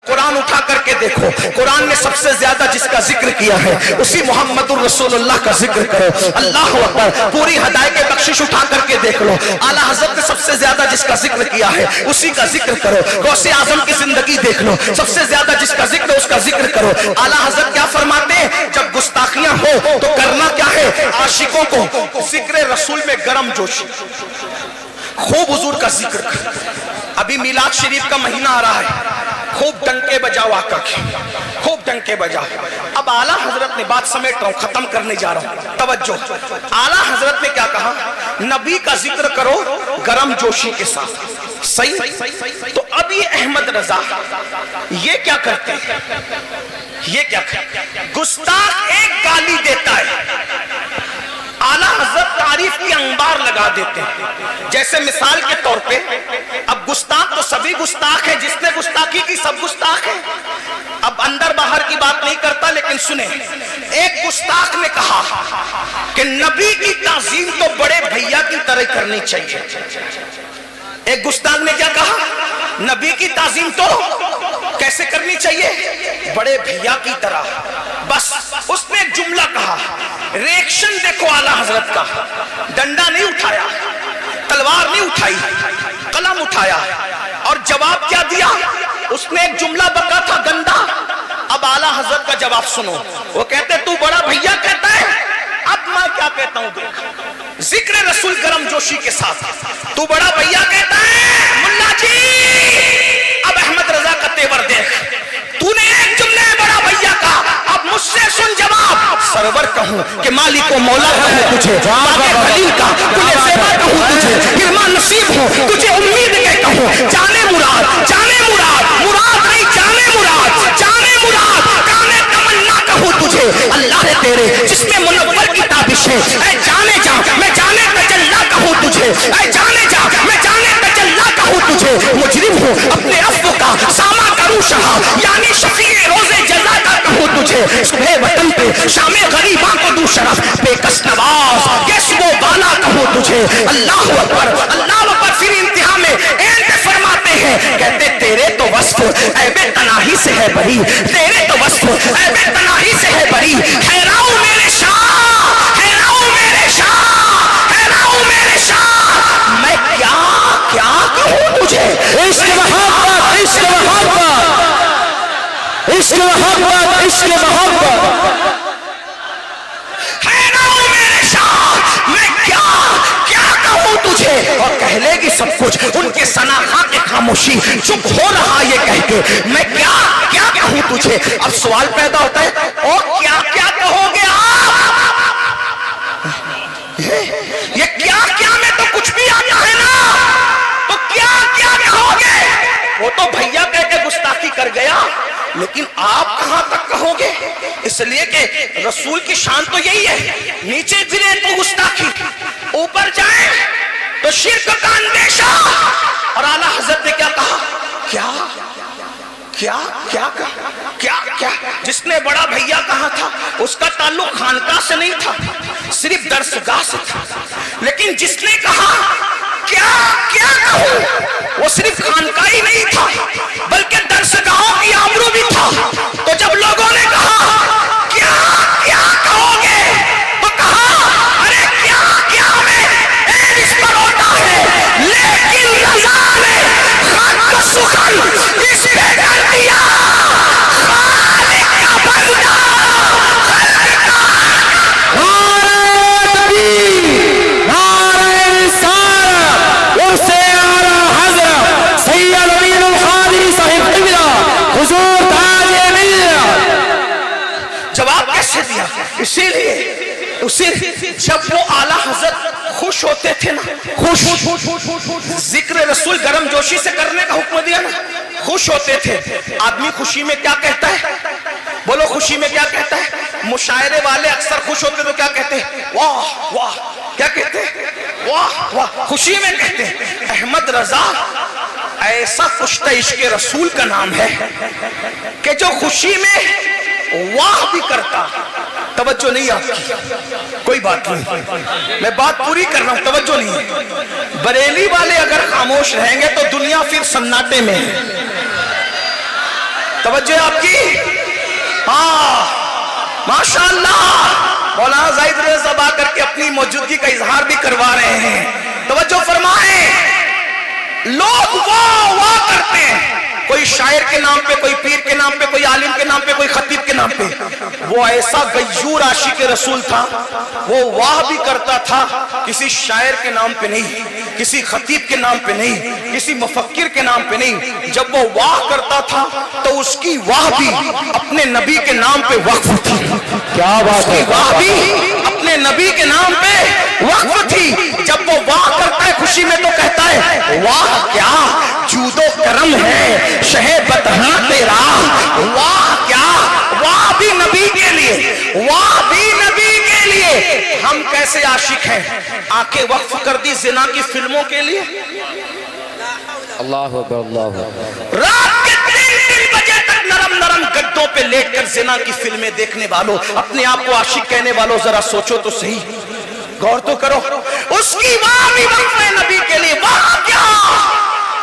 قرآن اٹھا کر کے دیکھو، قرآن نے سب سے زیادہ جس کا ذکر کیا ہے اسی محمد الرسول اللہ کا ذکر کرو. اللہ اکبر. پوری ہدایت بخشش اٹھا کر کے دیکھ لو، اعلیٰ حضرت نے سب سے زیادہ جس کا ذکر کیا ہے اسی کا ذکر کرو. غوث اعظم کی زندگی دیکھ لو، سب سے زیادہ جس کا ذکر ہے اس کا ذکر کرو. اعلیٰ حضرت کیا فرماتے ہیں؟ جب گستاخیاں ہو تو کرنا کیا ہے؟ عاشقوں کو ذکر رسول میں گرم جوشی، خوب حضور کا ذکر کر. ابھی میلاد شریف کا مہینہ آ رہا ہے، خوب ڈنکے بجاؤ آقا کی، خوب ڈنکے بجاؤ. اب اعلیٰ حضرت نے بات سمیٹ رہا ہوں، ختم کرنے جا رہا ہوں، توجہ. اعلیٰ حضرت نے کیا کہا؟ نبی کا ذکر کرو گرم جوشی کے ساتھ. صحیح؟ تو اب یہ احمد رضا یہ کیا کرتے ہیں؟ یہ کیا کرتے ہیں؟ گستاخ ایک گالی دیتا ہے، اعلیٰ حضرت تعریف کی انبار لگا دیتے ہیں. جیسے مثال کے طور پہ اب گستاخ تو سبھی گستاخ ہیں، جس نے گستاخی کی سب گستاخ ہیں. اب اندر باہر کی بات نہیں کرتا، لیکن سنیں، ایک گستاخ نے کہا کہ نبی کی تعظیم تو بڑے بھیا کی طرح کرنی چاہیے. ایک گستاخ نے کیا کہا؟ نبی کی تعظیم تو کیسے کرنی چاہیے؟ بڑے بھیا کی طرح. بس اس نے ایک جملہ کہا، ریئیکشن دیکھو اعلیٰ حضرت کا. ڈنڈا نہیں اٹھایا، تلوار نہیں اٹھائی، قلم اٹھایا اور جواب کیا دیا؟ اس نے ایک جملہ بکا تھا گندا. اب اعلیٰ حضرت کا جواب سنو. وہ کہتے تو بڑا بھیا کہتا ہے، اب میں کیا کہتا ہوں دیکھ. ذکر رسول گرم جوشی کے ساتھ تو بڑا بھیا کہتا ہے. ملا جی اب احمد رضا کا تیور دیکھ، تو نے ایک جملے بڑا بھیا کا، اب مجھ سے سن جواب. سرور کہوں کہ مالک و مولا کہوں تجھے، باقی خلیل کا تجھے زیبا کہوں تجھے، گرما نصیب ہوں تجھے امید کے کہوں. جانے مراد، جانے مراد، مراد نہیں جانے مراد، جانے مراد، کانے تمنا کہوں تجھے. اللہ ہے تیرے جس میں منور کی تابش ہے، اے جانے جا میں جانے تجلا کہوں تجھے، اے جانے جا میں جانے تجلا کہوں تجھے. مجرم ہوں اپنے عفو کا ساما کروں شہا، یعنی شفیع روز جزا کا کہوں تجھے. صبح وطن پہ شام غریباں کو دوں شرف، بے کس نواز یس وہ بالا کہوں تجھے. اللہ اکبر، اللہ اکبر. پھر انتہا میں اینڈ فرماتے ہیں، کہتے تیرے تو وصف عیب تناہی سے ہے بری، تیرے تو وصف عیب تناہی سے ہے بری. حیراؤ میرے شاہ، حیراؤ میرے شاہ، حیراؤ میرے شاہ، میں کیا کیا کہوں تجھے. عشق محبت، عشق محبت، عشق محبت، عشق محبت. حیراؤ میرے شاہ، میں کیا کیا کہوں تجھے. اور کہہ لے گی سب کچھ ان کے سناخا کے خاموشی، چپ ہو رہا یہ کہہ کے میں کیا کیا کہوں تجھے. اب سوال پیدا ہوتا ہے، اور کیا کیا کہو گے آپ؟ یہ کیا کیا میں تو کچھ بھی آتا ہے نا، تو کیا کیا کہو گے؟ وہ تو بھیا کہہ کے گستاخی کر گیا، لیکن آپ کہاں تک کہو گے؟ اس لیے کہ رسول کی شان تو یہی ہے، نیچے گرے تو گستاخی، اوپر جائیں تو شرک کا اندیشہ. اور اعلیٰ حضرت نے کیا کہا؟ کیا کیا کیا کیا کیا. جس نے بڑا بھیا کہا تھا اس کا تعلق خانقاہ سے نہیں تھا، صرف درسگاہ سے تھا. لیکن جس نے کہا کیا کیا کہوں، وہ صرف خانقاہ ہی نہیں تھا بلکہ درسگاہوں کی آبرو بھی تھا. تو جب لوگوں نے کہا کیا کیا کہو گے، تو کہا ارے کیا کیا میں ایک اس پر ہوتا ہے، لیکن رضا نے خاک و سخن اس پہ کر دیا. خالق کا بندہ، خلق کا نعرہ تکبیر، نعرہ رسالت، عرص اعلیٰ حضرت سید امین القادری صاحب قبلہ، حضور تاج ملت. جواب کیسے دیا؟ اسی لیے جب وہ اعلیٰ حضرت خوش ہوتے تھے نا، خوش ذکر رسول گرم جوشی سے کرنے کا حکم دیا نا، خوش ہوتے تھے. آدمی خوشی میں کیا کہتا ہے؟ بولو خوشی میں کیا کہتا ہے؟ مشاعرے والے اکثر خوش ہوتے تو کیا کہتے ہیں؟ واہ واہ. کیا کہتے ہیں؟ واہ واہ. خوشی میں کہتے ہیں. احمد رضا ایسا کشتہ عشق رسول کا نام ہے کہ جو خوشی میں واہ بھی کرتا. توجہ نہیں آپ کی؟ کوئی بات نہیں، میں بات پوری کر رہا ہوں، توجہ نہیں. بریلی والے اگر خاموش رہیں گے تو دنیا پھر سناٹے میں ہے. توجہ آپ کی؟ ہاں ماشاءاللہ مولانا زاہد رضا آ کر کے اپنی موجودگی کا اظہار بھی کروا رہے ہیں. توجہ فرمائیں. لوگ واہ کرتے ہیں، کوئی شاعر کے نام پہ، کوئی پیر کے نام پہ، کوئی عالم کے نام پہ، کوئی خطیب کے نام پہ. وہ ایسا غیور عاشق رسول تھا، وہ واہ بھی کرتا تھا کسی شاعر کے نام پہ نہیں، کسی خطیب کے نام پہ نہیں، کسی مفکر کے نام پہ نہیں. جب وہ واہ کرتا تھا تو اس کی واہ بھی اپنے نبی کے نام پہ وقف تھی. کیا بات ہے؟ واہ بھی اپنے نبی کے نام پہ وقف تھی. جب وہ واہ کرتا ہے خوشی میں تو کہتا ہے واہ کیا جود و کرم ہے شہ بطحاں تیرا. واہ کیا، واہ بھی نبی کے لیے، واہ بھی نبی کے لیے. ہم کیسے عاشق ہیں، آنکھیں وقف کر دی زنا کی فلموں کے لیے. اللہ اکبر اللہ اکبر. رات کے 3 بجے تک نرم نرم گدوں پہ لیٹ کر زنا کی فلمیں دیکھنے والوں، اپنے آپ کو عاشق کہنے والوں، ذرا سوچو تو صحیح، غور تو کرو. اس کی واہ بھی وقف ہے نبی کے لیے. واہ کیا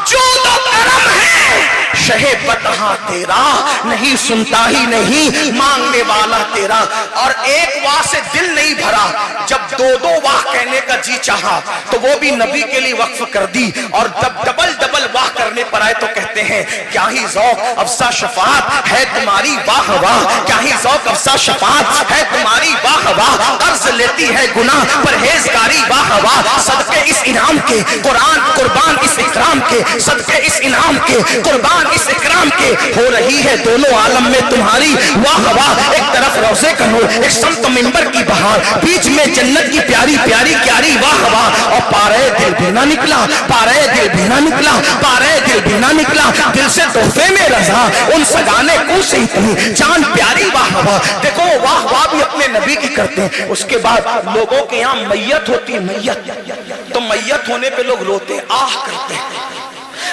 جود و کرم ہے شہ بطحاں تیرا، نہیں سنتا ہی نہیں مانگنے والا تیرا. اور ایک واہ سے دل نہیں بھرا، جب دو واہ کہنے کا جی چاہا تو وہ بھی نبی کے لیے وقف کر دی. اور جب ڈبل واہ کرنے پر آئے تو کہتے ہیں کیا ہی ذوق افزا شفاعت ہے تمہاری واہ واہ، کیا ہی ذوق افزا شفاعت ہے تمہاری واہ واہ. قرض لیتی ہے گناہ پرہیزگاری واہ واہ. صدقے اس انعام کے قرآن قربان اس اکرام کے، صدقے اس انعام کے قربان اس اکرام کے، ہو رہی ہے دونوں عالم میں تمہاری واہ واہ. ایک طرف روزے کا نور، ایک سمت منبر کی بہار، بیچ میں جنت کی پیاری پیاری کیاری واہ واہ. اور پارے دل بھی نہ نکلا، پارے دل بھی نہ نکلا، پارے دل بھی نہ نکلا. دل سے تحفے میں رضا ان سگانے کو سے اتنی جان پیاری واہ واہ. دیکھو واہ واہ بھی اپنے نبی کی کرتے ہیں. اس کے بعد لوگوں کے یہاں میت ہوتی ہے، میت، تو میت ہونے پہ لوگ روتے آہ کرتے ہیں.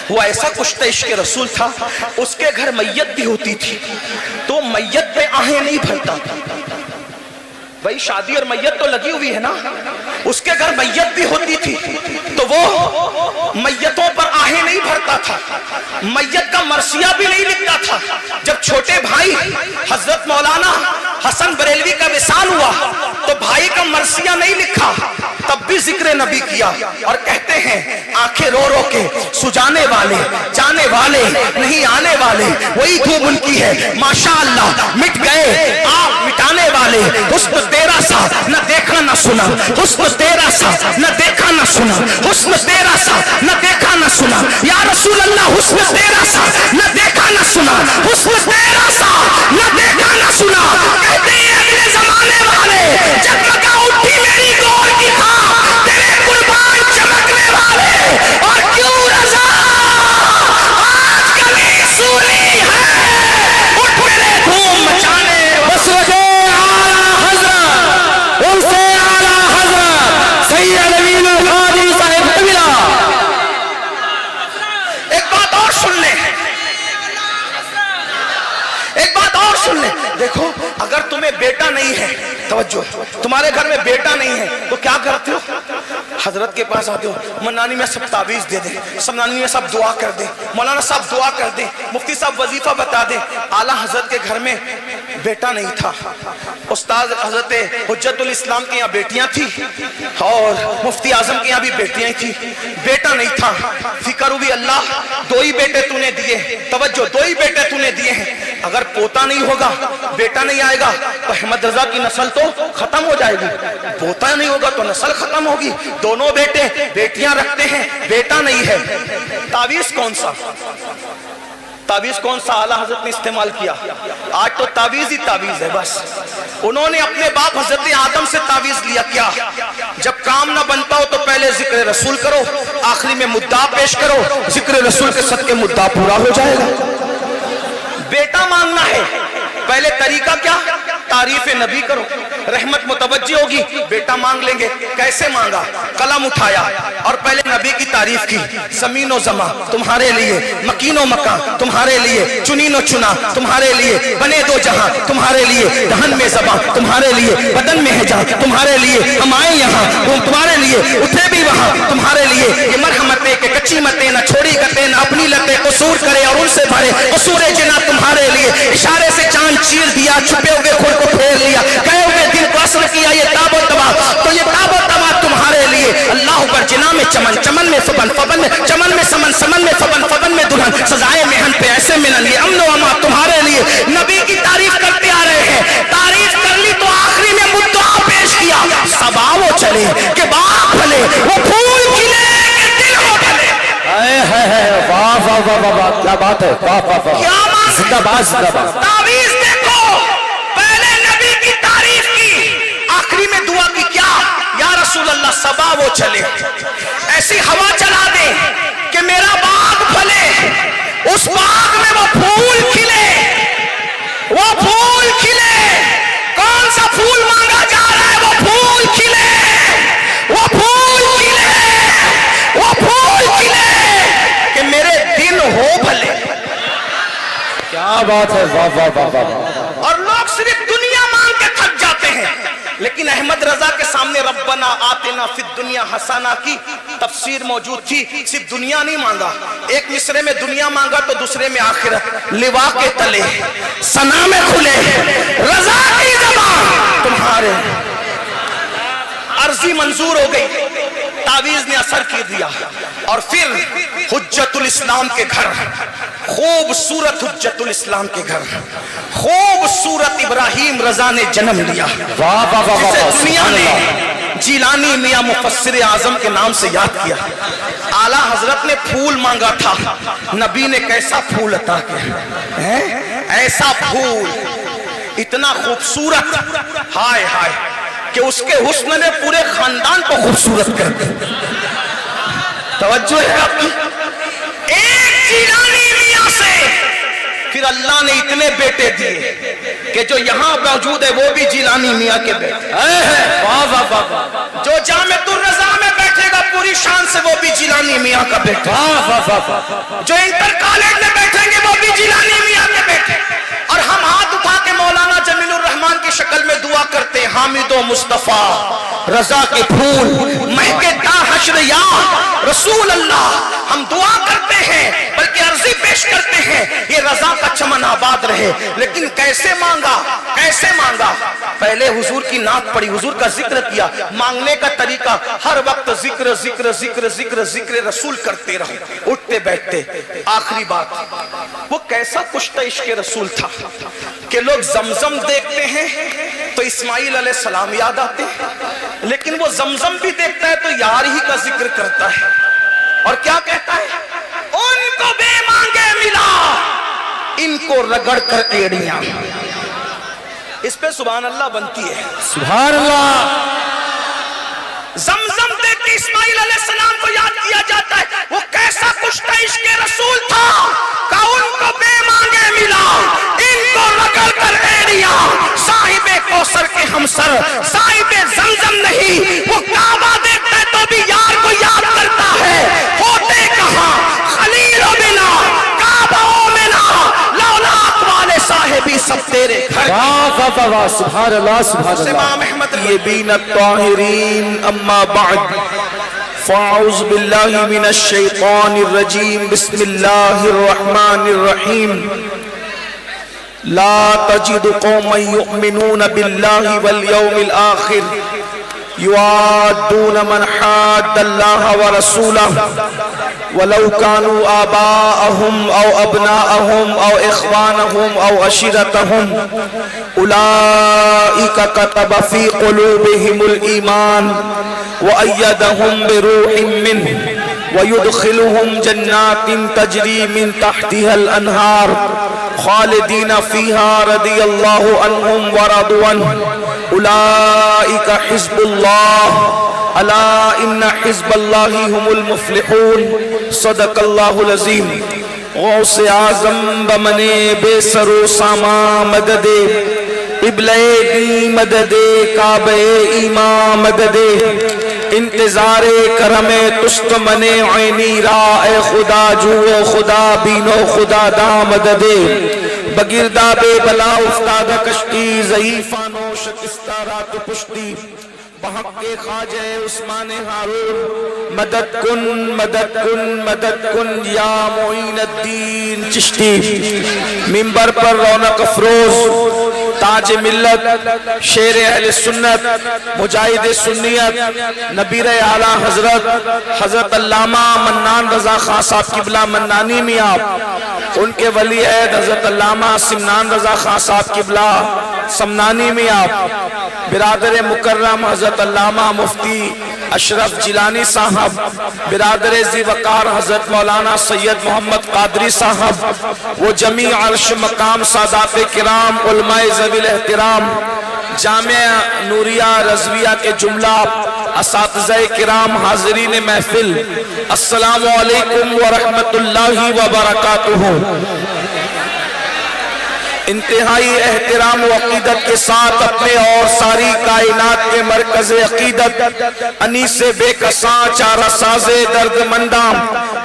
وہ ایسا کشتہ عشق رسول تھا، اس کے گھر میت بھی ہوتی تھی تو میت پہ آہیں نہیں بھرتا تھا. بھائی شادی اور میت تو لگی ہوئی ہے نا، اس کے گھر میت بھی ہوتی تھی تو وہ میتوں پر آہیں نہیں بھرتا تھا، میت کا مرثیہ بھی نہیں لکھتا تھا. جب چھوٹے بھائی حضرت مولانا حسن بریلوی کا وصال ہوا تو بھائی کا مرثیہ نہیں لکھا، تب بھی ذکر نبی کیا. اور کہتے ہیں آنکھیں رو رو کے سجانے والے، جانے والے نہیں آنے والے، وہی دھوم ان کی ہے ماشاءاللہ. مٹ گئے آپ مٹانے والے، حسن تیرا سا نہ دیکھا نہ سنا، حسن تیرا سا نہ دیکھا نہ سنا، حسن تیرا سا نہ دیکھا نہ سنا. یا رسول اللہ حسن تیرا سا نہ دیکھا نہ سنا، حسن تیرا سا نہ دیکھا نہ سنا. کہتے ہیں اگلے زمانے والے جگمگا اٹھی میری گور کی تھا تیرے قربان چمکنے والے. اور کیوں رضا آج کلی سونی ہے اٹھ میرے دھوم مچانے. بس لگے اعلیٰ حضرت، ان سے اعلیٰ حضرت سید امین القادری صاحب قبلہ. ایک بات اور سن لیں، ایک بات اور سن لیں. دیکھو اگر تمہیں بیٹا نہیں ہے، توجہ، تمہارے گھر میں بیٹا نہیں ہے تو کیا کرتے ہو؟ حضرت کے پاس آتے ہو، منانی میں سب تعویذ دے دیں، سمنانی میں سب دعا کر دیں، مولانا صاحب دعا کر دیں، مفتی صاحب وظیفہ بتا دیں. اعلیٰ حضرت کے گھر میں بیٹا نہیں تھا. استاد حضرت حجت الاسلام کے یہاں بیٹیاں تھیں اور مفتی اعظم کے یہاں بھی بیٹیاں تھیں، بیٹا نہیں تھا. فکر ہوئی اللہ 2 ہی بیٹے تو نے دیے، توجہ 2 ہی بیٹے تو نے دیے ہیں، اگر پوتا نہیں ہوگا، بیٹا نہیں آئے گا تو احمد رضا کی نسل تو ختم ہو جائے گی، پوتا نہیں ہوگا تو نسل ختم ہوگی. دونوں بیٹے بیٹیاں رکھتے ہیں، بیٹا نہیں ہے. تعویذ کون سا، تعویذ کون سا اعلیٰ حضرت نے استعمال کیا؟ آج تو تعویذ ہی تعویذ ہے. بس انہوں نے اپنے باپ حضرت آدم سے تعویذ لیا. کیا؟ جب کام نہ بنتا ہو تو پہلے ذکر رسول کرو، آخری میں مدعا پیش کرو، ذکر رسول کے صدقے مدعا پورا ہو جائے گا. بیٹا مانگنا ہے، پہلے طریقہ کیا؟ تعریف نبی کرو، رحمت متوجہ ہوگی، بیٹا مانگ لیں گے. کیسے مانگا؟ قلم اٹھایا اور پہلے نبی کی تعریف کی. زمین و زماں تمہارے لیے، مکین و مکان تمہارے لیے، چنین و چنا تمہارے لیے، بنے 2 جہاں تمہارے لیے، دہن میں زباں تمہارے لیے، بدن میں ہے جان تمہارے لیے. ہم آئے یہاں تمہارے لیے، اٹھے بھی وہاں تمہارے لیے. یہ مرحمتیں کہ کچی متیں نہ چھوڑی گتیں نہ اپنی لتیں قصور کرے اور ان سے بھرے قصور جنا تمہارے لیے. सजाए मेहन पे ऐसे मिलन, ये अमन व अमा तुम्हारे लिए। नबी की तारीफ करते आ रहे हैं, तारीफ कर ली तो आखिरी में मुद्दा पेश किया, सबा वो चले कि बाप भले, वो फूल खिले कि दिल हो भले। वाह वाह वाह वाह वाह, क्या बात है, वाह वाह वाह, क्या बात, जिंदाबाद जिंदाबाद। तावीज़ देखो, पहले नबी की तारीफ की, आखिरी में दुआ की, क्या या रसूल अल्लाह सबा वो चले, ऐसी हवा चला दे कि मेरा बाग फले, उस बाग में वो फूल खिले, वो फूल खिले। कौन सा फूल मांगा जा रहा है? वो फूल खिले, वो फूल खिले, वो फूल खिले कि मेरे दिन हो भले। क्या बात है, वाह वाह वाह वाह। और लोग सिर्फ दुनिया मांग के थक जाते हैं, लेकिन अहमद रजा के सामने रब्बना आतिना फिद दुनिया हसाना की तफसीर मौजूद थी। सिर्फ दुनिया नहीं मांगा, एक मिसरे में दुनिया मांगा तो दूसरे में आखिरत। लिवा के तले सना में खुले रजा की ज़बान तुम्हारे, अर्जी मंजूर हो गई, तावीज़ ने असर कर दिया। और फिर हुज्जतुल इस्लाम के घर, खूबसूरत हुज्जतुल इस्लाम के घर, खूबसूरत इब्राहिम रजा ने जन्म लिया। वाह वाह वाह वाह, दुनिया ने जिलानी मियां मुफस्सिर आजम के नाम से याद किया। आला हजरत ने फूल मांगा था, नबी ने कैसा फूल अता किया, ऐसा फूल इतना खूबसूरत, हाय हाय, कि उसके हुस्न ने पूरे खानदान को खूबसूरत कर दिया। तवज्जो है आपकी? एक जिलानी मियां से फिर अल्लाह ने इतने बेटे दिए कि जो यहाँ मौजूद है वो भी जिलानी मियां के बेटे। वाह वाह वाह, जो जामिअतुर रज़ा में बैठेगा पूरी शान से वो भी जिलानी मियां का बेटा। वाह वाह वाह, जो इंटर कॉलेज में बैठेंगे वो भी जिलानी मियां के बेटे। और हम हाथ उठा के मौलाना जमीलुर रहमान की शक्ल में दुआ करते हैं, हामिदो मुस्तफा रजा के फूल महके ता हश्र या रसूल अल्लाह। हम दुआ करते हैं, बल्कि अर्जी पेश करते हैं, ये रजा का चमन आबाद रहे। लेकिन कैसे मांगा, कैसे मांगा? पहले हुजूर की नात पड़ी, हुजूर का जिक्र किया, मांगने का तरीका हर वक्त जिक्र जिक्र जिक्र जिक्र जिक्र रसूल करते रहो, उठते बैठते। आखिरी बात, वो कैसा कुश्ता इश्क रसूल था कि लोग जमजम देखते हैं तो इस्माइल अलैहिस्सलाम याद आते हैं, लेकिन वो जमजम भी देखता है तो यार ही का जिक्र करता है। और क्या कहता है? उनको बेमांगे मिला, इनको रगड़ कर एड़ियां। इस पे सुभान अल्लाह बनती है, सुभान अल्लाह। जमजम देख के इस्माइल अलैहिस्सलाम को याद किया जाता है। वो कैसा कुश्ता इश्क रसूल था का उनको बेमांगे मिला, इनको रगड़ कर एड़ियां। साहिबे कौसर के हमसर, साहिबे जमजम नहीं, वो काबा देखता है तो भी यार को याद करता है। होते कहां खलील बिना काबा मिना, लौलाक वाले साहिबी सब तेरे घर। वाह वाह वाह वाह, सुभान अल्लाह सुभान अल्लाह। इमाम अहमद ये बीन ताहिरीन अम्मा बाद फ़ाउज़ बिल्लाहि मिनश शैतानिर रजीम, बिस्मिल्लाहिर रहमानिर रहीम। ला तजिदु कौमन युमिनून बिल्लाहि वल यौमिल आखिर युआद्दून मन हाद्दल्लाह व रसूलहु वलौ कानू आबाअहुम औ अबनाअहुम औ इख्वानहुम औ अशीरतहुम उलाइका कतब फी क़ुलूबिहिमुल ईमान व अय्यदहुम बिरूहिम मिन्हु व युदखिलुहुम जन्नातिन तजरी मिन तहतिहल अनहार खालिदीन फीहा रदियल्लाहु अन्हुम व रदू अन्हु उलाइका हिज़्बुल्लाह अला इन्ना हिज़्बल्लाहि हुमुल मुफ्लिहून। सदक़ल्लाहुल अज़ीम। गौसे आज़म बमने बेसरो सामा मददे, इब्ले दी मददे, काबे ईमा मददे, इंतज़ारे करमे तुस्त मने ऐनी राए खुदा जुओ खुदा बीनो खुदा दा मददे। बगिरदा बे बला उफ्ताद कश्ती, ज़ईफ़ानो शकिस्ता रात पुश्ती, बहक़े ख़ाजे उस्मान हारून। मदद कुन मदद कुन मदद कुन या मोइनुद्दीन चिश्ती। मिंबर पर रौनक अफरोज تاج ملت، شیر اہل سنت، مجاہد سنیت، نبیر اعلیٰ حضرت علامہ منان رضا خان صاحب قبلہ منانی میاں، ان کے ولی عہد حضرت علامہ سمنان رضا خان صاحب قبلہ سمنانی میاں، برادر مکرم حضرت علامہ مفتی اشرف جیلانی صاحب، برادر ذی وقار حضرت مولانا سید محمد قادری صاحب، وہ جمیع عرش مقام سادات کرام علماء ذوی الاحترام، جامعہ نوریہ رضویہ کے جملہ اساتذہ کرام، حاضرین محفل، السلام علیکم ورحمت اللہ وبرکاتہ۔ انتہائی احترام و عقیدت کے ساتھ اپنے اور ساری کائنات کے مرکز عقیدت، انیس بے کساں چارہ ساز درد منداں،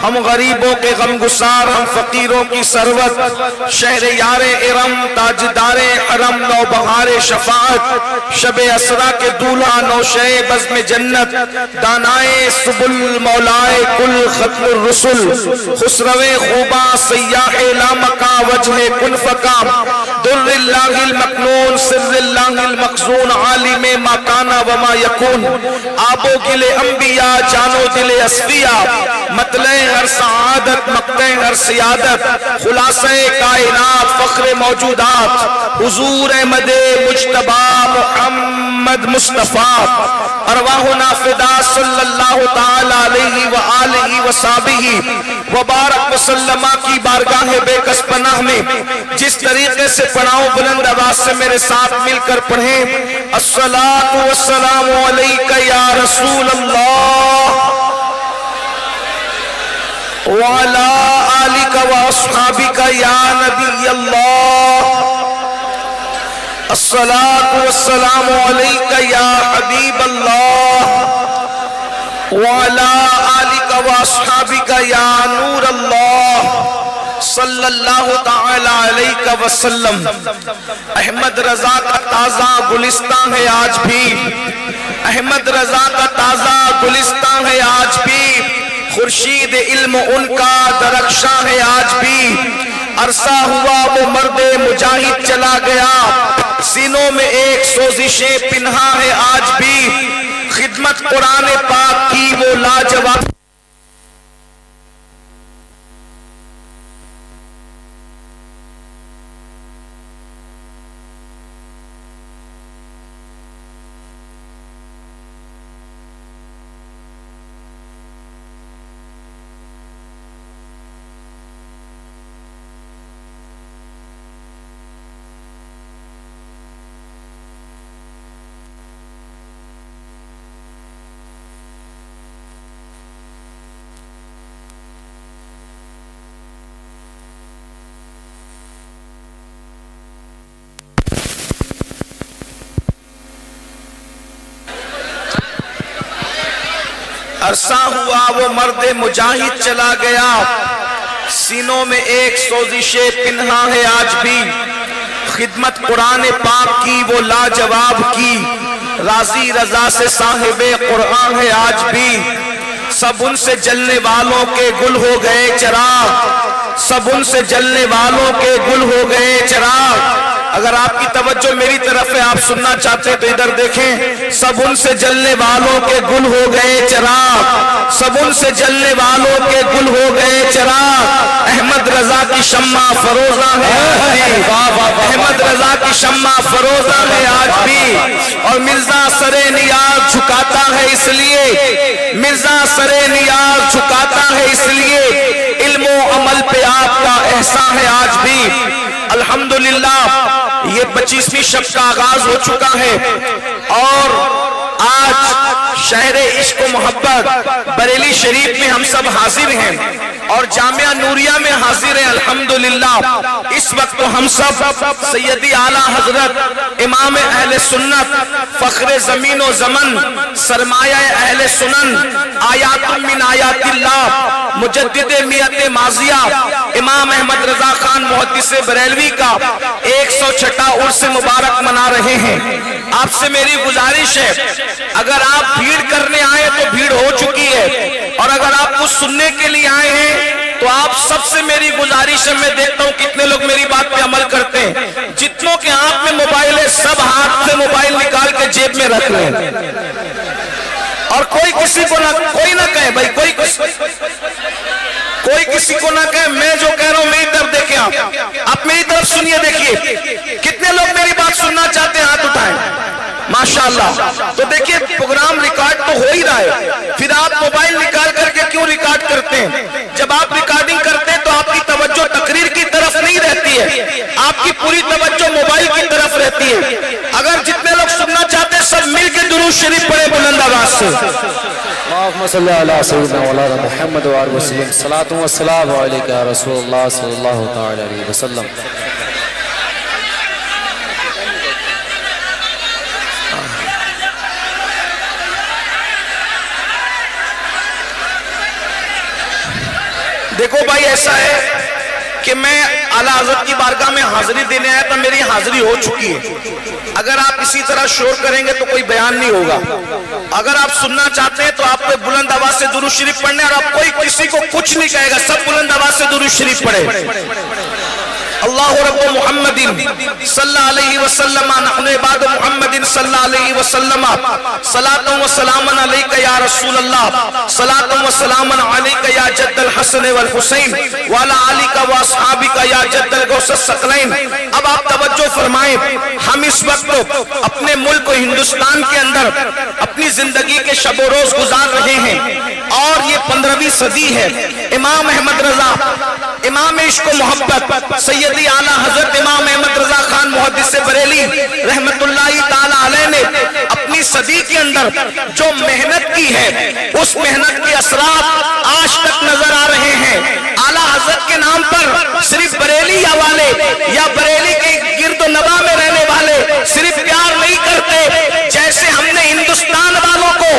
ہم غریبوں کے غم گسار، ہم فقیروں کی ثروت، شہر یار ارم، تاجدار حرم، نوبہار شفاعت، شب اسرا کے دولہا، نوشہ بزم جنت، دانائے سبل، مولائے کل، ختم الرسل، خسرو خوباں، سیاح لامکا، وجہ کن فکا، در اللہ المکنون، سر اللہ المخزون، عالم ما کانا وما یکون، آب و گل انبیاء، جانو دل اصفیاء، مطلع ہر سعادت، مقطع ہر سیادت، خلاصہ کائنات، فخر موجودات، حضور احمد مجتبی محمد مصطفیٰ، ارواحنا فدا صلی اللہ تعالی علیہ وآلہ وصحبہ وبارک وسلم کی بارگاہ بے کس پناہ میں جس طریقے سے پڑھاؤں بلند آواز سے میرے ساتھ مل کر پڑھیں، الصلاۃ والسلام علیک یا رسول اللہ وعلی آلک واصحابک یا نبی اللہ، الصلاۃ والسلام علیک یا حبیب اللہ وعلی آلک واصحابک یا نور اللہ صلی اللہ تعالی علیہ وسلم۔ احمد رضا کا تازہ گلستان ہے آج بھی، احمد رضا کا تازہ گلستان ہے آج بھی، خورشید علم ان کا درخشاں ہے آج بھی، عرصہ ہوا وہ مرد مجاہد چلا گیا، سینوں میں ایک سوزشیں پنہا ہے آج بھی، خدمت قرآن پاک کی وہ لاجواب۔ عرصہ ہوا وہ مرد مجاہد چلا گیا، سینوں میں ایک سوزش پنہا ہے آج بھی، خدمت قرآن پاک کی وہ لاجواب کی، راضی رضا سے صاحب قرآن ہے آج بھی، سب ان سے جلنے والوں کے گل ہو گئے چراغ، سب ان سے جلنے والوں کے گل ہو گئے چراغ۔ اگر آپ کی توجہ میری طرف ہے، آپ سننا چاہتے ہیں تو ادھر دیکھیں، سب ان سے جلنے والوں کے گل ہو گئے چراغ، سب ان سے جلنے والوں کے گل ہو گئے چراغ، احمد رضا کی شمع فروزہ ہے احمد رضا کی شمع فروزہ ہے آج بھی، اور مرزا سر نیاز جھکاتا ہے اس لیے، مرزا سر نیاز جھکاتا ہے اس لیے، علم و عمل پہ آپ کا احسان ہے آج بھی۔ الحمدللہ یہ 25ویں شب کا آغاز ہو چکا ہے، اور آج شہر عشق و محبت بریلی شریف میں ہم سب حاضر ہیں، اور جامعہ نوریہ میں حاضر ہیں الحمدللہ۔ اس وقت ہم سب سیدی اعلیٰ حضرت امام اہل سنت، فخر زمین و زمن، سرمایہ اہل سنن، آیات من آیات اللہ، مجدد میت ماضیہ، امام احمد رضا خان محدث بریلوی کا 106واں عرس مبارک منا رہے ہیں۔ آپ سے میری گزارش ہے، اگر آپ بھیڑ کرنے آئے تو بھیڑ ہو چکی ہے، اور اگر آپ کچھ سننے کے لیے آئے ہیں تو آپ سب سے میری گزارش ہے، میں دیکھتا ہوں کتنے لوگ میری بات پہ عمل کرتے ہیں، جتنوں کے ہاتھ میں موبائل रख लें, और कोई किसी को ना, कोई ना कहे भाई, कोई किसी को ना कहे। मैं जो कह रहा हूं मेरी तरफ देखें, आप मेरी तरफ सुनिए। देखिए कितने लोग मेरी बात सुनना चाहते हैं, हाथ उठाएं। माशाअल्लाह। तो देखिए प्रोग्राम रिकॉर्ड तो हो ही रहा है, फिर आप मोबाइल निकाल करके क्यों रिकॉर्ड करते हैं? जब आप रिकॉर्डिंग करते हैं तो आपकी तवज्जो तकरीर की तरफ नहीं रहती है, आपकी पूरी तवज्जो मोबाइल की तरफ रहती है। अगर जितने लोग सुनना चाहते हैं सब मिल के दुरूद शरीफ पढ़े बुलंद आवाज से। अल्लाहुम्मा सल्ली अला सय्यिदिना मौलाना मुहम्मद व आलिहि वसल्लम। सलातु व सलामु अलैका या रसूलल्लाह सल्लल्लाहु तआला अलैहि वसल्लम। देखो भाई ऐसा है कि मैं आला हज़रत की बारगाह में हाजिरी देने आया तो मेरी हाजिरी हो चुकी है। अगर आप इसी तरह शोर करेंगे तो कोई बयान नहीं होगा। अगर आप सुनना चाहते हैं तो आपको बुलंद आवाज से दुरूद शरीफ पढ़ने, और आप कोई किसी को कुछ नहीं कहेगा, सब बुलंद आवाज से दुरूद शरीफ पढ़े। अल्लाहु रब्बु मुहम्मदिन सल्लल्लाहु अलैहि वसल्लम नहनु इबादु मुहम्मदिन सल्लल्लाहु अलैहि वसल्लम सलातु व सलामन अलैका या रसूल अल्लाह सलातु व सलामन अलैका या जद्दल हसन वल हुसैन व अला आलिका व अस्हाबिका या जद्दल गौसस सकलैन। अब आप तवज्जो फरमाएं, हम इस वक्त अपने मुल्क हिंदुस्तान के अंदर अपनी जिंदगी के शब रोज गुजार रहे हैं, और ये 15वीं सदी है। इमाम अहमद रजा, इमाम इश्क व मोहब्बत सैयदी आला हजरत इमाम अहमद रजा खान मुहद्दिस बरेली रहमतुल्लाहि ताला अलैह ने अपनी सदी के अंदर जो मेहनत की है, उस मेहनत के असरात आज तक नजर आ रहे हैं। आला हजरत के नाम पर सिर्फ बरेली वाले या बरेली के गिर्द नवा में रहने वाले सिर्फ प्यार नहीं करते, जैसे हमने हिंदुस्तान वालों को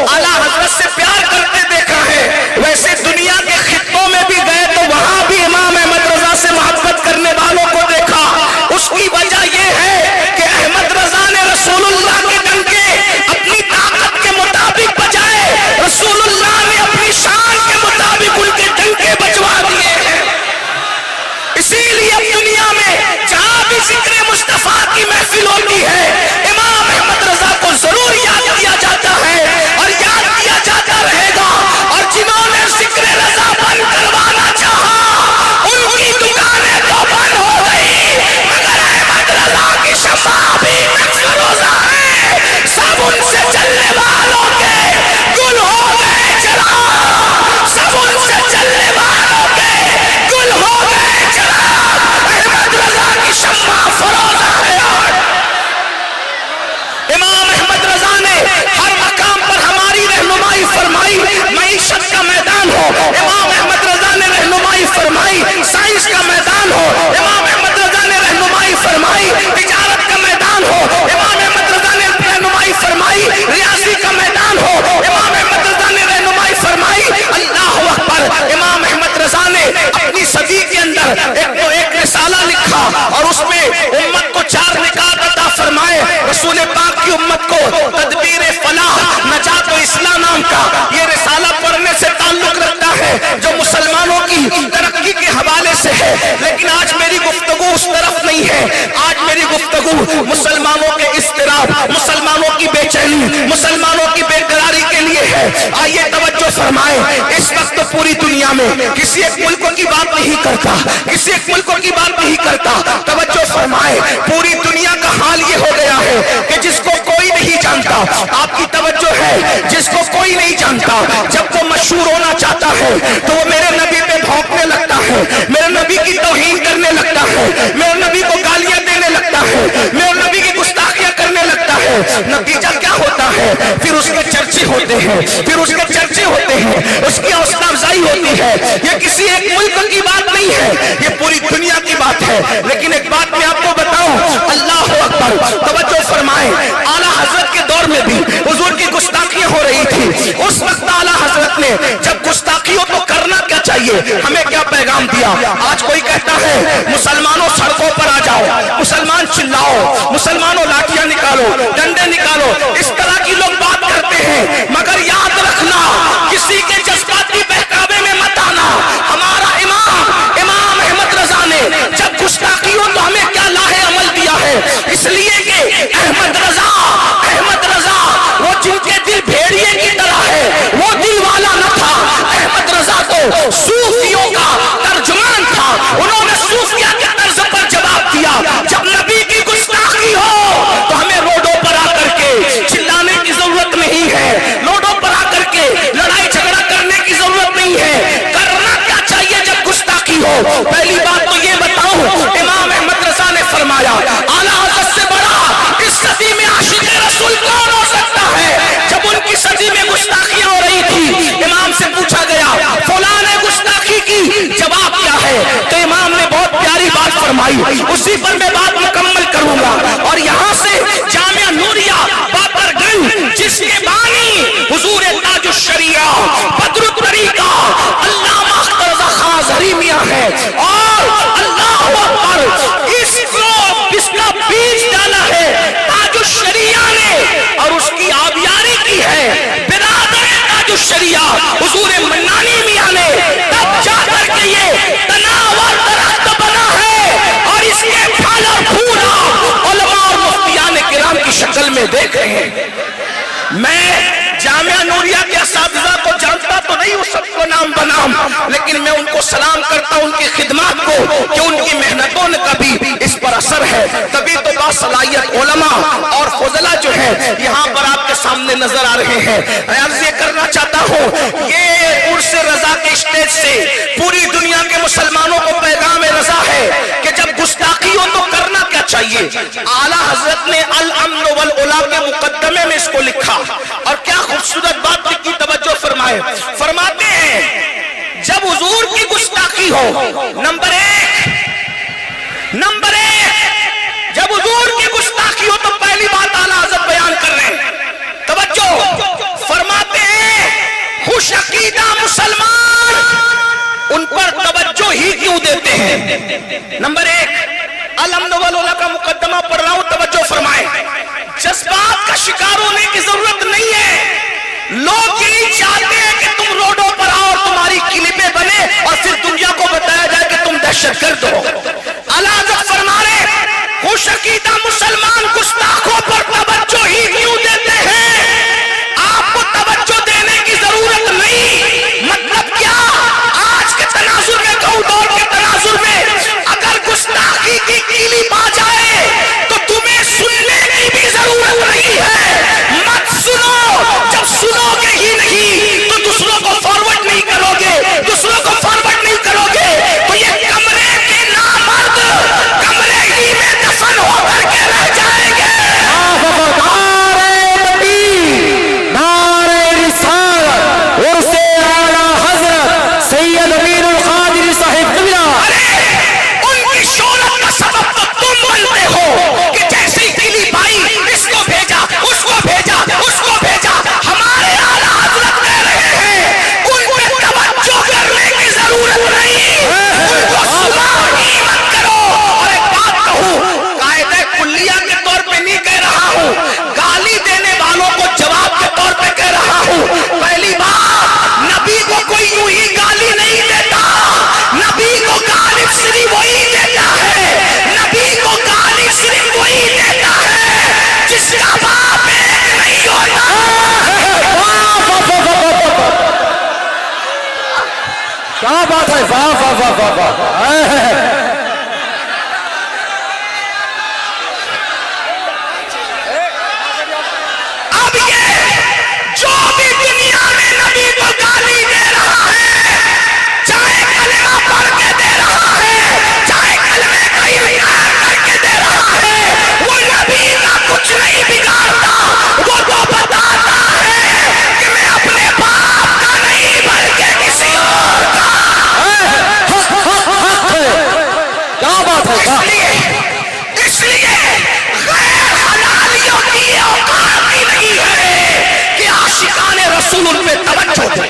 आला हजरत से प्यार करते देखा है, वैसे दुनिया के खित्तों में भी गए तो वहां भी इमाम अहमद रजा से मोहब्बत करने वालों को देखा। उसकी वजह यह है कि अहमद रजा ने रसूलुल्लाह के डंके अपनी ताकत के मुताबिक बजाए, रसूलुल्लाह ने अपनी शान के मुताबिक उनके डंके बजवा दिए हैं। इसीलिए दुनिया में जहां भी जिक्र मुस्तफा की महफिल होती है, इमाम अहमद रजा को जरूर याद किया जाता है और याद किया जाता रहेगा। और जिन्होंने जिक्र रजा बंद करवाना चाहा, उनकी दुकानें तो बंद हो गई, मगर अहमद रजा की शफा भी रोजा है। सब उनसे चलने वालों के गुल हो गए चला, सब उनसे चलने वालों के गुल हो गए चला। अहमद रजा की शफा फरोजा है। इमाम अहमद रजा ने हर मकाम पर हमारी रहनुमाई फरमाई। मईशत का मैदान हो, इमाम अहमद रजा ने रहनुमाई फरमाई। साइंस का मैदान हो, इमाम अहमद रजा ने रहनुमाई फरमाई। तिजारत का मैदान हो, इमाम अहमद रजा ने रहनुमाई फरमाई। रियासी का मैदान हो, इमाम अहमद रजा ने रहनुमाई फरमाई। अल्लाह अकबर। इमाम अहमद रजा ने अपनी सदी के अंदर एक रिसाला लिखा और उसमें उम्मत को 4 निकात अता फरमाए। रसूल पाक की उम्मत को तदबीर फलाह नजात व इस्लाह नाम का ये रिसाला पढ़ने से ताल्लुक रखता है, जो मुसलमानों की तरक्की के हवाले से है। लेकिन आज मेरी गुफ्तगू उस तरफ नहीं है, आज मेरी गुफ्तगू मुसलमानों के इस्तिराब, मुसलमानों की बेचैनी, मुसलमानों की बेकरारी के लिए है। आइए तवज्जो फरमाएं, इस वक्त तो पूरी दुनिया में किसी एक मुल्क की बात नहीं करता, किसी एक मुल्क की बात नहीं करता। तवज्जो फरमाएं, पूरी दुनिया का हाल ये हो गया है कि जिसको कोई नहीं जानता, आपकी तवज्जो है, जिसको कोई नहीं जानता, जब वो मशहूर होना चाहता है तो वो मेरे नबी पे भौंकने लगता है, मेरे नबी की तौहीन करने लगता है, मेरे नबी को गालियां देने लगता है, मेरे नबी की गुस्ताखियां करने लगता है। नतीजा क्या होता है? फिर उसके चर्चे होते हैं, फिर उसके चर्चे होते हैं, उसकी हौसला अफजाई होती है। ये किसी एक मुल्क की बात नहीं है, ये पूरी दुनिया की बात है। लेकिन एक बात मैं आपको बताऊं, अल्लाह अकबर। तवज्जो फरमाएं, आला हजरत के दौर में भी हुजूर की गुस्ताखियां हो रही थी। उस वक्त आला हजरत ने जब गुस्ताखियों तो करना क्या चाहिए, हमें क्या पैगाम दिया? आज कोई कहता है मुसलमानों सड़कों पर आ जाओ, मुसलमान चिल्लाओ, मुसलमानों लाठियां निकालो, डंडे निकालो, इस तरह की लोग बात करते हैं। मगर याद रखना, किसी के जज्बाती बहकावे में मत आना। हमारा इमाम अहमद रजा ने जब गुस्ताखियों तो हमें क्या लाहे अमल दिया है, इसलिए कि अहमद रजा भाई, उसी पर मैं बात मुकम्मल करूंगा। और यहाँ से जामिया नूरिया बाबरगंज, जिसके बानी हुजूर ताजुश शरिया बदरुत तरीका अल्लामा रज़ा खाज़री मियां है, और अल्लाह अकबर इसका बीज डाला है ताजुश शरिया ने, और उसकी आबियारी की है बिरादर ताजुश शरिया हुजूर मन्नानी मियां ने, तब जाकर के ये तनावर दरख्त बना है, और इसके फल और फूल उलमा और मुफ्तियान किराम की शक्ल में देख रहे हैं। मैं जामिया नूरिया के असातिज़ा को जानता तो नहीं हूँ सबको नाम बनाम, लेकिन मैं उनको सलाम करता हूँ उनकी खिदमत को, कि उनकी मेहनतों ने कभी इस पर असर है, तभी तो बासलाहियत उलमा और फजला जो है यहाँ पर आपके सामने नजर आ रहे हैं। अर्ज़ ये करना चाहता हूँ, ये उर्स रज़ा के स्टेज से पूरी दुनिया के मुसलमानों को पैगाम रज़ा है कि जब गुस्ताखी हो तो करना क्या चाहिए। आला हजरत ने अल अम्न वल उला के मुकद्दमे में इसको लिखा, और क्या खूबसूरत बात लिखी, तवज्जो फरमाए। फरमाते हैं जब हुजूर की गुस्ताखी हो, नंबर एक जब हुजूर की गुस्ताखी हो तो पहली बात आला हज़रत बयान कर रहे हैं, तवज्जो फरमाते हैं खुश अकीदा मुसलमान उन पर तवज्जो ही क्यों देते हैं। नंबर एक अल अम्न वल उला का मुकद्दमा पढ़ रहा हूं, तवज्जो फरमाए। जज्बात का शिकार होने की जरूरत नहीं है, लोग यही चाहते हैं कि तुम रोडों पर आओ और तुम्हारी क्लिपें बने और फिर दुनिया को बताया जाए कि तुम दहशतगर्द हो। आला हज़रत फरमा रहे खुश अकीदा मुसलमान गुस्ताखों पर तवज्जो ही क्यों देते हैं। आपको तवज्जो देने की जरूरत नहीं। मतलब क्या, आज के तनाजुर में कहूं, दौर के तनाजुर में अगर गुस्ताखी की क्लिप आ जाए तो तुम्हें सुनने की भी जरूरत नहीं है। मत सुनो, जब सुनोगे ही नहीं तो दूसरों को फॉरवर्ड नहीं करोगे, दूसरों को फॉरवर्ड नहीं करोगे तो ये कमरे के नामर्द कमरे ही में दफन होकर के रह जाएंगे। उनकी शोहरत का सबब तो तुम बनते हो कि जैसे ही किली भाई इसको भेजा, उसको भेजा, उसको भेजा। हमारे आला हज़रत कह रहे हैं उन पे तवज्जो करने की जरूरत नहीं, उनको सुना ही मत करो। और एक बात कहूं, कायदे कुल्लिया के तौर पे नहीं कह रहा हूं, गाली देने वालों को जवाब के तौर पे कह रहा हूं। पहली बात, नबी को कोई यूं ही गाली नहीं देता, नबी को गाली सिर्फ वही देता है, नबी को गाली सिर्फ वही देता है जिसका बाप एक नहीं होता। क्या बात है, वाह वाह वाह वाह वाह। अब ये जो भी दुनिया में नबी को गाली दे रहा है, चाहे कलमा पढ़ के दे रहा है, चाहे कलमे का इनकार करके दे रहा है, वो नबी का कुछ नहीं बिगाड़ता। वो तो बताता है कि मैं अपने बाप का नहीं बल्कि किसी और का। क्या बात है, इसलिए गैर हलालियों की ये औकात ही नहीं है कि आशिकाने रसूल उन पे तवज्जो दे,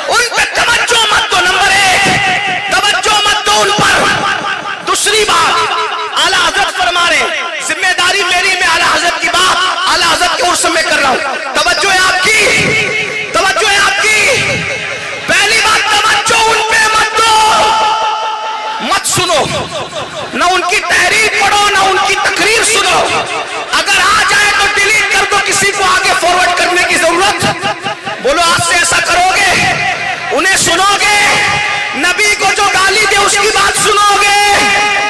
उन पे तवज्जो मत दो। नंबर एक, तवज्जो मत दो उन पर। दूसरी बात, आला हज़रत फरमा रहे जिम्मेदारी मेरी, मैं आला हज़रत की बात आला हज़रत के उर्स में कर रहा हूं। तवज्जो है आपकी, तवज्जो है आपकी। पहली बात, तवज्जो उन पे मत दो, मत सुनो, ना उनकी तहरीर पढ़ो, ना उनकी तकरीर सुनो। अगर आ जाए तो डिलीट कर दो, किसी को आगे फॉरवर्ड करने की जरूरत। बोलो आज से ऐसा करोगे, उन्हें सुनोगे, नबी को जो गाली दे उसकी बात सुनोगे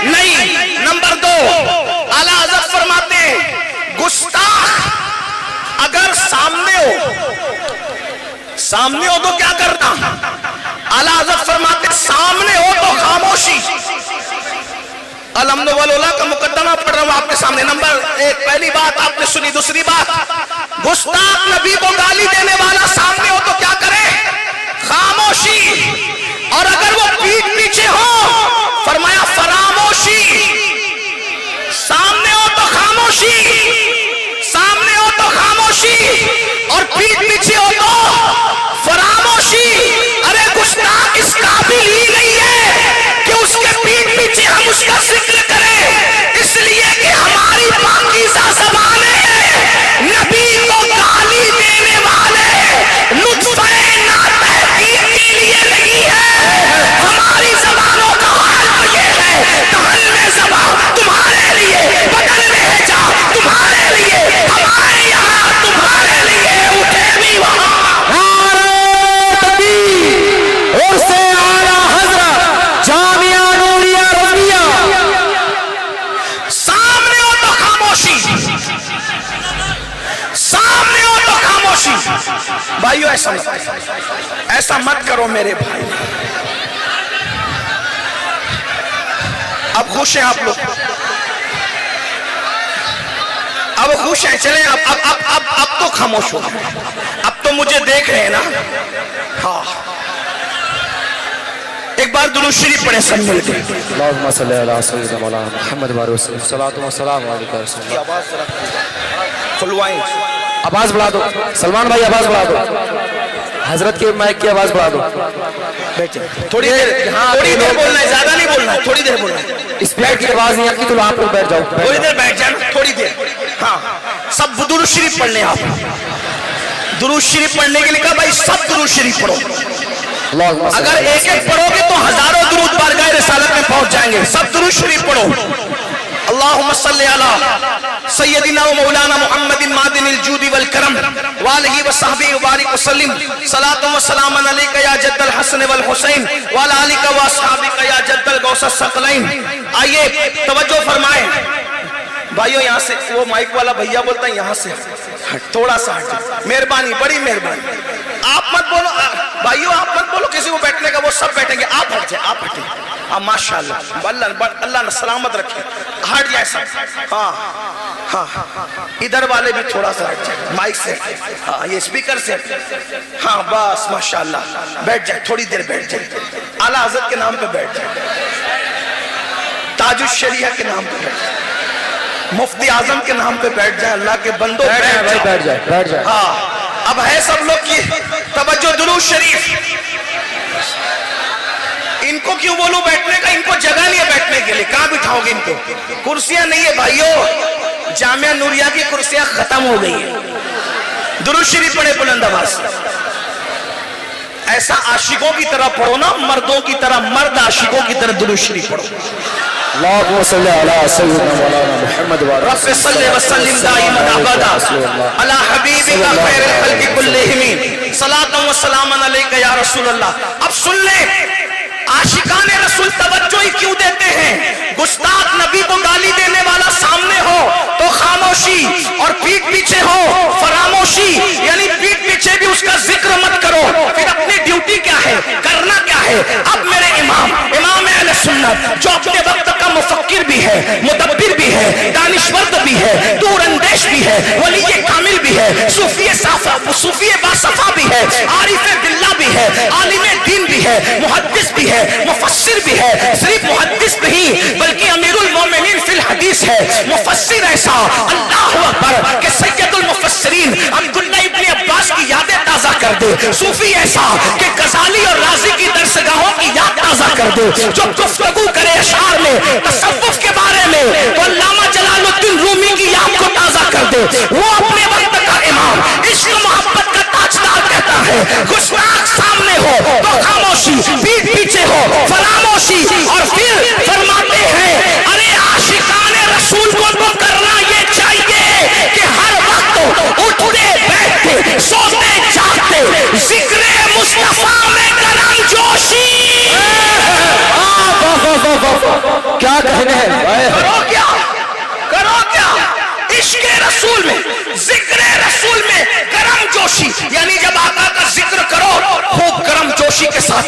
नहीं। नंबर दो, आला हज़रत फरमाते हैं गुस्ताख अगर सामने हो तो क्या करना। आला हज़रत फरमाते सामने हो तो खामोशी। अल अम्न वल उला का मुकद्दमा पढ़ रहा हूं आपके सामने। नंबर एक, पहली बात आपने सुनी। दूसरी बात, गुस्ताख नबी को गाली देने वाला सामने हो तो क्या करे, खामोशी। और अगर वो पीठ पीछे हो, फरमाया फरामोशी, सामने हो तो खामोशी, सामने हो तो खामोशी, और पीठ पीछे हो तो फरामोशी। अरे गुस्ताख इस काबिल ही नहीं है कि उसके पीठ पीछे हम उसका जिक्र करें, इसलिए कि हमारी पाकीज़ा ज़बानें नबी को गाली देने वाले लुत्फ़े नातहकीक के लिए नहीं है। हमारी ज़बानों का हाल तो ये है, दहन में ज़बान तुम्हारे लिए, बदन में है जा तुम्हारे लिए, हमारे यहाँ तुम्हारे लिए, उठे भी वहाँ। नारे तकबीर और से आला हज़रत जामिया नूरिया रज़िया। सामने हो तो खामोशी, सामने हो तो खामोशी। भाइयों ऐसा मत करो मेरे भाई। अब खुश हैं आप लोग, अब खुश हैं, चलें अब तो खामोश हो, अब तो मुझे देख रहे हैं ना। हाँ, एक बार दुरूद शरीफ पढ़े सब मिल के। अल्लाहुम्मा सल्ली अला सय्यिदिना मौलाना मुहम्मद व रसूल सल्लल्लाहु अलैहि वसल्लम। खुलवाएं, आवाज बढ़ा दो सलमान भाई, आवाज बढ़ा दो, हजरत के माइक की आवाज बढ़ा दो। थोड़ी देर बोलना है, ज्यादा नहीं बोलना है, थोड़ी देर बोलना है। स्पीकर की आवाज नहीं आती तो आप लोग बैठ जाओ, थोड़ी देर बैठ जाना, थोड़ी देर। हाँ, सब दुरूद शरीफ पढ़ लें आप। दुरूद शरीफ पढ़ने के लिए कहा भाई सब दुरूद शरीफ पढ़ो। अगर एक एक पढ़ोगे तो हजारों दुरूद बारगाह रिसालत में पहुंच जाएंगे। सब दुरूद शरीफ पढ़ो। अल्लाहुम्मा सल्ली अला सय्यदिना व मौलाना मुहम्मदिन मादिनिल जूदी वल करम व आलिहि व सहबिहि व बारिक व सल्लिम सलातु व सलामन अलैका या जद्दल हसन वल हुसैन व अला आलिका व असहाबिका या जद्दल गौस सकलैन। आइए तवज्जो फरमाएं भाइयों, यहाँ से वो माइक वाला भैया बोलता है यहाँ से थोड़ा सा हट, मेहरबानी, बड़ी मेहरबानी। आप मत बोलो भाइयों, आप मत बोलो किसी को बैठने का, वो सब बैठेंगे, आप हट जाए, आप हटे। हाँ माशाल्लाह, अल्लाह ने सलामत रखे, हट जाए सब। हाँ हाँ, इधर वाले भी थोड़ा सा हट जाए माइक से, हाँ ये स्पीकर से, हाँ बस माशाल्लाह, बैठ जाए, थोड़ी देर बैठ जाए, आला हज़रत के नाम पे बैठ जाए, ताजुश शरिया के नाम पे बैठ जाए, मुफ्ती आजम के नाम पे बैठ जाए, अल्लाह के बंदो बैठ जाए। हाँ, अब है सब लोग की तवज्जो। दुरूद शरीफ, इनको क्यों बोलूं बैठने का, इनको जगह नहीं है बैठने के लिए, कहां बिठाओगे इनको, कुर्सियां नहीं है भाइयों, जामिया नूरिया की कुर्सियां खत्म हो गई है। दुरूद शरीफ पढ़े बुलंद आवाज, ऐसा आशिकों की तरह पढ़ो ना, मर्दों की तरह, मर्द आशिकों की तरह दुरूद शरीफ पढ़ो। अल्लाहुम्मा सल्ली अला सय्यिदिना मौलाना मुहम्मद व रब्बि सल्लि व सल्लिम दाइमन अबदा अला हबीबिका खैरुल खल्क़ि कुल्लिहिम सलातन व सलामन अलैका या रसूल अल्लाह। अब सुन ले, आशिकाने रसूल तवज्जो ही क्यों देते हैं? गुस्ताख नबी को गाली देने वाला सामने हो तो खामोशी, और पीठ पीछे हो फरामोशी, यानी पीठ पीछे भी उसका जिक्र मत करो। फिर अपनी ड्यूटी क्या है, करना क्या है? अब मेरे इमाम अहले सुन्नत, जो अपने वक्त का मुफक्किर भी है, मुदब्बिर भी है, दानिशवर्द भी है, दूरअंदेश भी है, वली कामिल भी है, सूफी बासफा भी है, आरिफ बिल्लाह भी है, आलिम दीन भी है, मुहद्दिस भी है, मुफस्सिर भी है। सिर्फ मुहद्दिस नहीं बल्कि अमीरुल मोमिनीन फिल हदीस है। मुफस्सिर ऐसा, अल्लाहु अकबर, कि सैयदुल मुफस्सिरीन अब्दुल्लाह इब्न अब्बास की यादें ताज़ा कर दे। सूफी ऐसा कि गजाली और राज़ी की दरसगाहों की याद ताज़ा कर दे। जो गुफ्तगू करे अशआर में तसव्वुफ के बारे में, तो अल्लामा जलालुद्दीन रूमी की याद को ताज़ा कर दे। वो अपने वक्त का इमाम, इश्क मोहब्बत का ताजदार कहता है, गुस्ताख सामने हो तो खामोशी, पीठ पीछे हो फरामोशी, और फिर फरमाते हैं अरे आशिकाने रसूल को तो करना ये चाहिए कि हर वक्त उठते बैठते सोते जागते जिक्र मुस्तफा में करम जोशी। क्या कहने हैं, करो क्या इश्क रसूल में, जिक्र रसूल में करम जोशी, यानी जब आका का जिक्र करो खूब करम जोशी के साथ,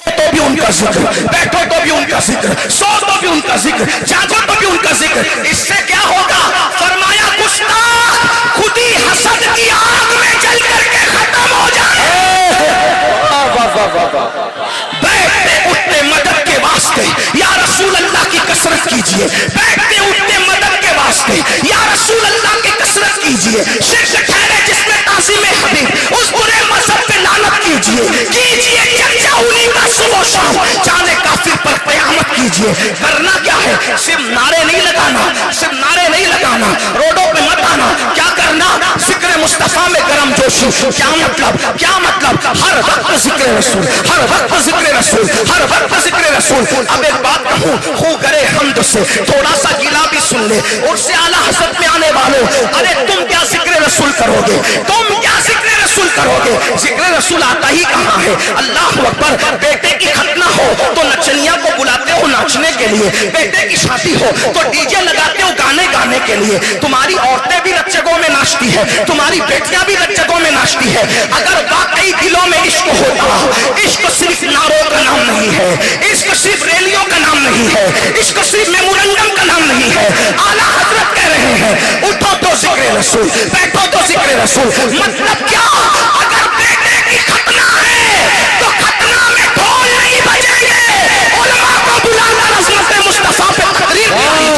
तो भी उनका जिक्र, बैठो तो भी उनका जिक्र, सो तो भी उनका जिक्र, जागो तो भी उनका जिक्र। इससे क्या होगा? फरमाया गुस्ताख खुद ही हसद की आग में जल करके खत्म हो जाए। कीजिए, बैठते उठते मदद के वास्ते या रसूल अल्लाह की कसरत कीजिए। शिर्क ठहरे जिसमें ताज़ीम हबीब, उस बुरे मजहब पे लानत कीजिए चर्चा उन्हीं का सुबह शाम, जाने काफिर पर क़यामत कीजिए। करना क्या है? सिर्फ नारे नहीं लगाना, सिर्फ नारे नहीं लगाना, रोडों पे मत आना। क्या करना? जिक्र मुस्तफा में गरम जोशी। क्या मतलब? क्या मतलब? हर वक्त जिक्र रसूल, हर वक्त जिक्र रसूल, हर वक्त जिक्र रसूल। अब एक बात कहूँ, खू करे हमद से, थोड़ा सा गिला भी सुन ले। उससे आला हज़रत में आने वालों, अरे तुम क्या जिक्र रसूल करोगे? तुम क्या जिक्र रसूल करोगे? जिक्र रसूल आता ही कहाँ है? अल्लाह अकबर। बेटे की खतना हो तो नचनिया को बुलाते हो नाचने के लिए, बेटे की शादी हो तो डीजे लगाते हो गाने गाने के लिए। तुम्हारी औरतें भी रत जगहों में नाचती है, तुम्हारी बेटियां भी रत जगहों में नाचती है। अगर वाकई दिलों में इश्क होता, इश्क सिर्फ नारों का नाम नहीं है, इश्क सिर्फ रैलियों का नाम नहीं है, इश्क सिर्फ मेमोरेंडम का नाम नहीं है। आला हजरत कह रहे हैं उठो तो जिक्र रसूल, बैठो तो जिक्र रसूल। मतलब क्या? अगर बेटे की खतना है तो खतना में ढोल नहीं बजेंगे, उलमा को बुलाकर अज़मत मुस्तफा पे तकरीर कीजिए।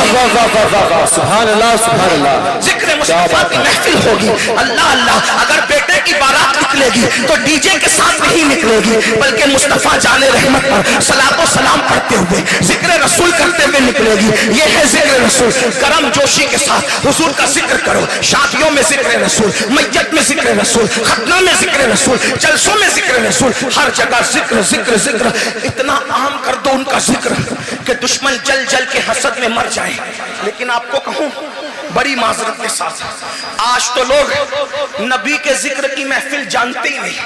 सुभान अल्लाह, सुभान अल्लाह। जिक्र मुस्तफा की महफिल होगी। अल्लाह अल्लाह। अगर बेटे की बारात निकलेगी तो डीजे के साथ नहीं निकलेगी, बल्कि मुस्तफा जाने रहमत पर सलातो सलाम पढ़ते हुए जिक्र रसूल करते हुए निकलेगी। ये है जिक्र रसूल। करम जोशी के साथ हुजूर का जिक्र करो। शादियों में जिक्र रसूल, मैयत में जिक्र रसूल, खतना में जिक्र रसूल, जलसों में जिक्र रसूल, हर जगह जिक्र जिक्र जिक्र। इतना आम कर दो उनका जिक्र कि दुश्मन जल जल के हसद में मर जाए। लेकिन आपको कहूं बड़ी माजरत के साथ, आज तो लोग नबी के जिक्र की महफिल जानते ही नहीं।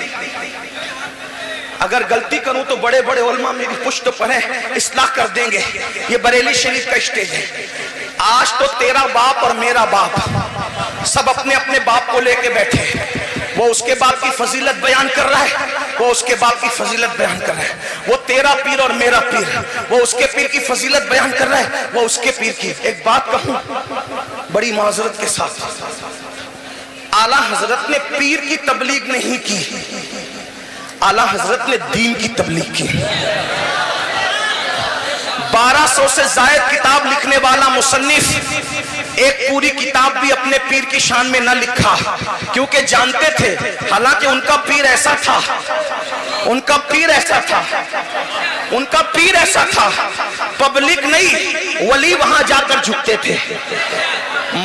अगर गलती करूं तो बड़े बड़े उलमा मेरी पुश्त पर है, इस्लाह कर देंगे। ये बरेली शरीफ का स्टेज है। आज तो तेरा बाप और मेरा बाप सब अपने अपने बाप को लेके बैठे। वो उसके बाप की फजीलत बयान कर रहा है, वो उसके बाप की फजीलत बयान कर रहा है। वो तेरा पीर और मेरा पीर, वो उसके पीर की फजीलत बयान कर रहा है, वो उसके पीर की। एक बात कहूं बड़ी माजरत के साथ, आला हजरत ने पीर की तबलीग नहीं की, आला हजरत ने दीन की तबलीग की। 1200 से जायद किताब लिखने वाला मुसन्निफ एक पूरी किताब भी अपने पीर की शान में न लिखा, क्योंकि जानते थे, हालांकि उनका पीर ऐसा था, उनका पीर ऐसा था, उनका पीर ऐसा था, पब्लिक नहीं वली वहां जाकर झुकते थे।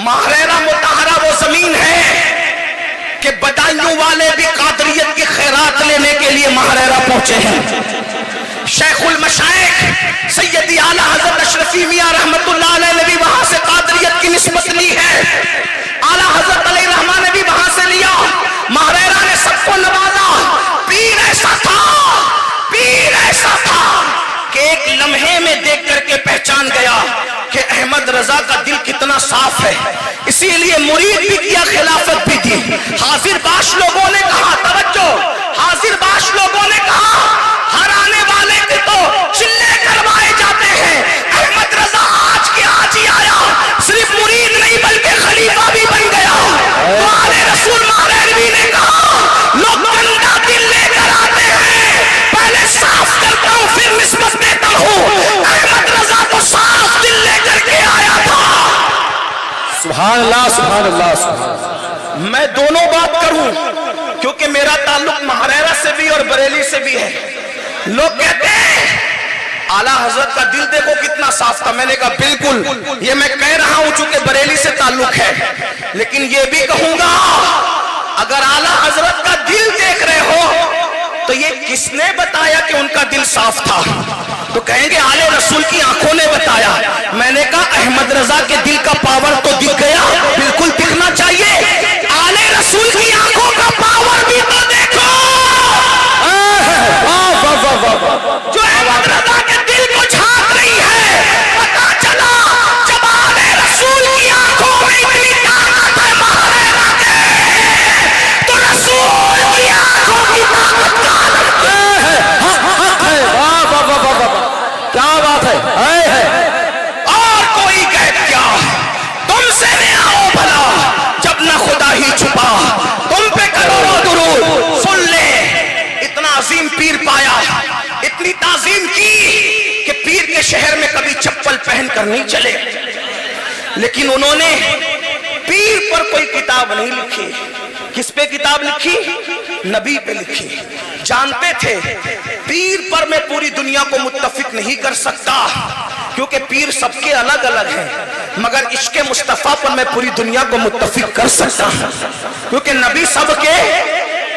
महरेरा मुताहरा वो जमीन है कि बदायूं वाले भी कादरियत की खैरात लेने के लिए महरेरा पहुंचे हैं। शेखुल मशाइख सैयदी आला हज़रत अशरफी मियां रहमतुल्लाह अलैह ने भी वहां से कादरियत की निस्बत ली है। आला हज़रत अलैहि रहमान ने भी वहां से लिया। महरेरा ने सबको नवाजा। पीर ऐसा था, पीर ऐसा था कि एक लम्हे में देख करके पहचान गया कि अहमद रजा का दिल कितना साफ है। इसीलिए मुरीद भी किया, खिलाफत भी दी। हाजिर बाश लोगों ने कहा, तवज्जो, हाजिर बाश लोगों ने कहा हर आने वाले के तो चिल्ले करवाए जाते हैं, अहमद रजा आज के आज ही आया, सिर्फ मुरीद नहीं बल्कि खलीफा भी बन गया। तो आले रसूल महरवी ने कहा लोग गंदा दिल लेकर आते हैं, पहले साफ करता हूं फिर निस्बत देता हूं। अहमद रजा तो साफ दिल लेकर के आया था। सुभान अल्लाह, सुभान अल्लाह, सुभान। मैं दोनों बात करूं क्योंकि मेरा ताल्लुक महरेरा से भी और बरेली से भी है। लोग कहते हैं आला हजरत का दिल देखो कितना साफ था। मैंने कहा बिल्कुल, ये मैं कह रहा हूं चूंकि बरेली से ताल्लुक है, लेकिन ये भी कहूंगा अगर आला हजरत का दिल देख रहे हो तो ये किसने बताया कि उनका दिल साफ था? तो कहेंगे आले रसूल की आंखों ने बताया। मैंने कहा अहमद रजा के दिल का पावर तो दिख गया, बिल्कुल दिखना चाहिए। आले रसूल की आंखों का पावर भी तो देखो जो अहमद रजा के दिल को झांक रही है। पता चला जब आले रसूल की आंखों में इतनी ताकत है महरेरा के, तो रसूल की आंखों की ताकत क्या बात है। और कोई कहे क्या तुमसे ले आओ भला, जब न कर नहीं चले, लेकिन उन्होंने पीर पर कोई किताब नहीं लिखी। किस पे किताब लिखी? नबी पे लिखी। जानते थे पीर पर मैं पूरी दुनिया को मुत्तफिक नहीं कर सकता, क्योंकि पीर सबके अलग अलग हैं, मगर इश्क़ मुस्तफ़ा पर मैं पूरी दुनिया को मुत्तफिक कर सकता हूं, क्योंकि नबी सबके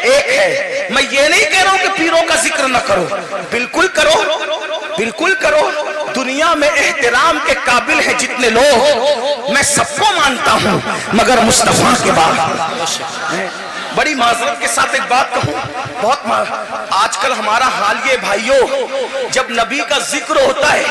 एक है। मैं ये नहीं कह रहा हूं कि पीरों का जिक्र न करो, बिल्कुल करो, बिल्कुल करो। दुनिया में एहतराम के काबिल है जितने लोग, मैं सबको मानता हूं, मगर मुस्तफा के बाद। बड़ी माजरत के साथ एक बात कहूं, बहुत आजकल हमारा हाल ये भाइयों, जब नबी का जिक्र होता है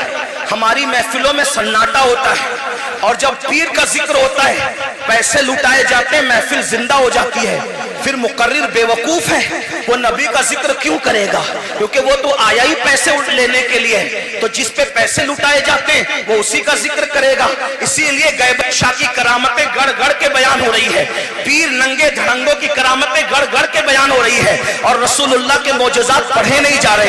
हमारी महफिलों में सन्नाटा होता है, और जब पीर का जिक्र होता है पैसे लुटाए जाते हैं, महफिल जिंदा हो जाती है। फिर मुकर्रिर बेवकूफ है, वो नबी का जिक्र क्यों करेगा? क्योंकि वो तो आया ही पैसे लेने के लिए, तो जिस पे पैसे लुटाए जाते हैं वो उसी का जिक्र करेगा। इसीलिए गैबत शाह की करामतें गढ़ गढ़ के बयान हो रही है, पीर नंगे धड़ंगों की करामतें गढ़ गढ़ के बयान हो रही है, और रसूलुल्लाह के मौजज़ात पढ़े नहीं जा रहे।